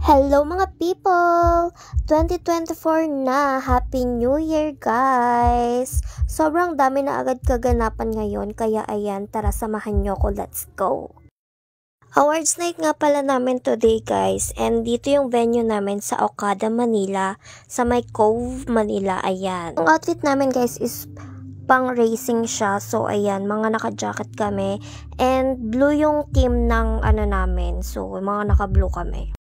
Hello mga people! 2024 na! Happy New Year guys! Sobrang dami na agad kaganapan ngayon kaya ayan, tara samahan nyo ko, let's go! Awards night nga pala namin today guys, and dito yung venue namin sa Okada, Manila, sa may Cove, Manila, ayan. Ang outfit namin guys is pang racing siya, so ayan, mga naka-jacket kami, and blue yung team ng namin, so mga naka-blue kami.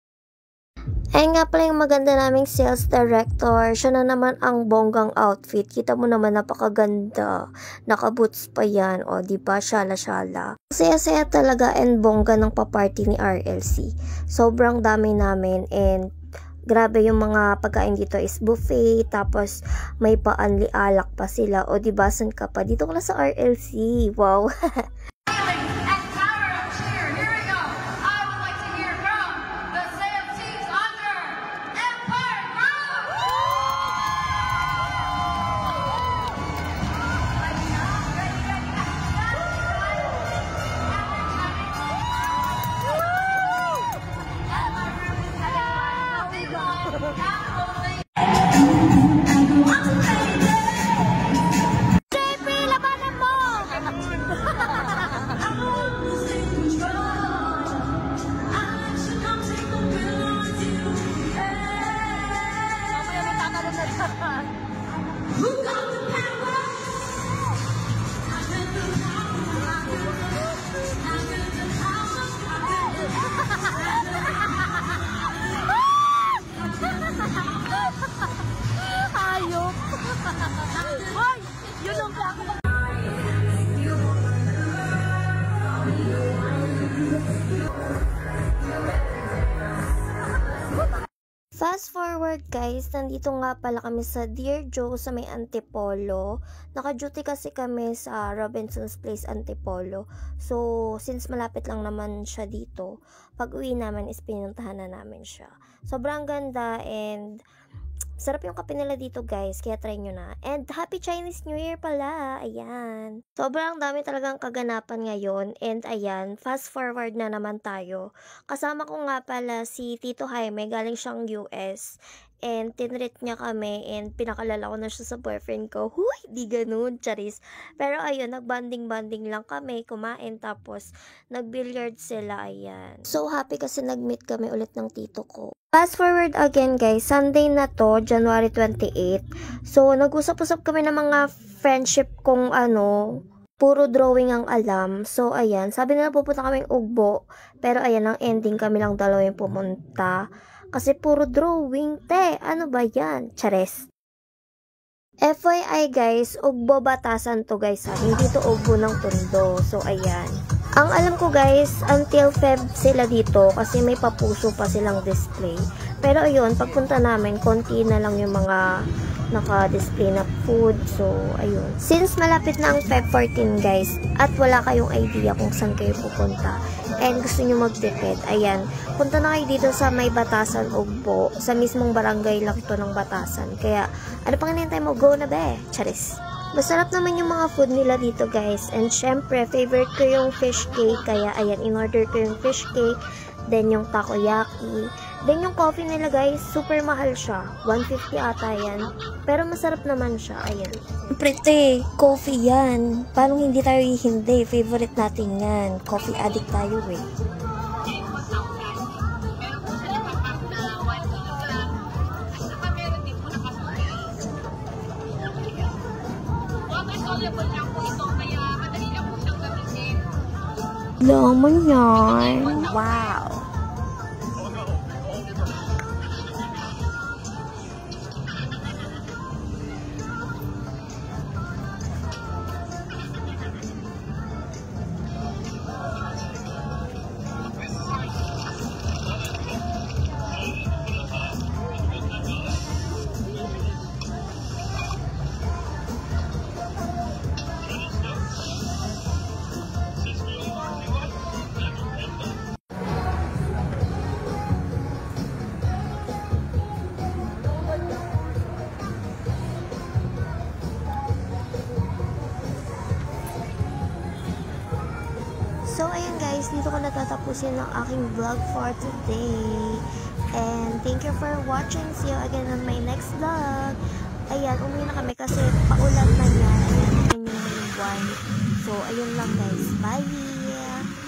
Ayun nga pala yung maganda naming sales director. Siya na naman ang bonggang outfit. Kita mo naman napakaganda. Naka-boots pa yan. O, diba? Shala-shala. Saya-saya talaga and bongga ng paparty ni RLC. Sobrang dami namin and grabe yung mga pagkain dito is buffet. Tapos may paanli alak pa sila. O, diba? San ka pa? Dito ko na sa RLC. Wow! Fast forward guys, nandito nga pala kami sa Dear Joe sa may Antipolo. Naka-duty kasi kami sa Robinson's Place Antipolo. So, since malapit lang naman siya dito, pag uwi namin is pinuntahan na namin siya. Sobrang ganda and sarap yung kape nila dito guys, kaya try nyo na. And Happy Chinese New Year pala, ayan. Sobrang dami talagang kaganapan ngayon. And ayan, fast forward na naman tayo. Kasama ko nga pala si Tito Jaime, galing siyang US. And tinreat niya kami and pinakalala ko na siya sa boyfriend ko. Huy, di ganun, charis. Pero ayun, nagbanding-banding lang kami, kumain, tapos nag-billiard sila, ayan. So happy kasi nag-meet kami ulit ng tito ko. Fast forward again guys, Sunday na to, January 28. So, nag-usap-usap kami ng mga friendship kung puro drawing ang alam. So, ayan, sabi nila pupunta kaming Ugbo. Pero ayan, ang ending kami lang dalawa yung pumunta. Kasi puro drawing, te. Ano ba yan? Chares. FYI guys, Ugbo Batasan to guys ha. Hindi to Ugbo ng Tondo. So, ayan. Ang alam ko guys, until Feb sila dito kasi may papuso pa silang display. Pero ayun, pagpunta namin, konti na lang yung mga naka-display na food. So, ayun. Since malapit na ang Feb 14 guys, at wala kayong idea kung saan kayo pupunta, and gusto nyo magtipid, ayan, punta na kayo dito sa may Batasan, Ugbo. Sa mismong barangay lang ito ng Batasan. Kaya, ano pang hinihintay mo? Go na be! Charis! Masarap naman yung mga food nila dito guys. And syempre, favorite ko yung fish cake. Kaya ayan, in-order ko yung fish cake. Then yung takoyaki. Then yung coffee nila guys, super mahal siya. 150 ata yan. Pero masarap naman siya. Ayan. Pretty, coffee yan. Paano hindi tayo hindi? Favorite natin yan. Coffee addict tayo eh. Laman yan. Wow. So, ayun guys, dito ko natatapusin ang aking vlog for today. And thank you for watching. See you again on my next vlog. Ayan, umuwi na kami kasi paulan na yan. Ayan, yun yung buwan. So, ayun lang guys. Bye!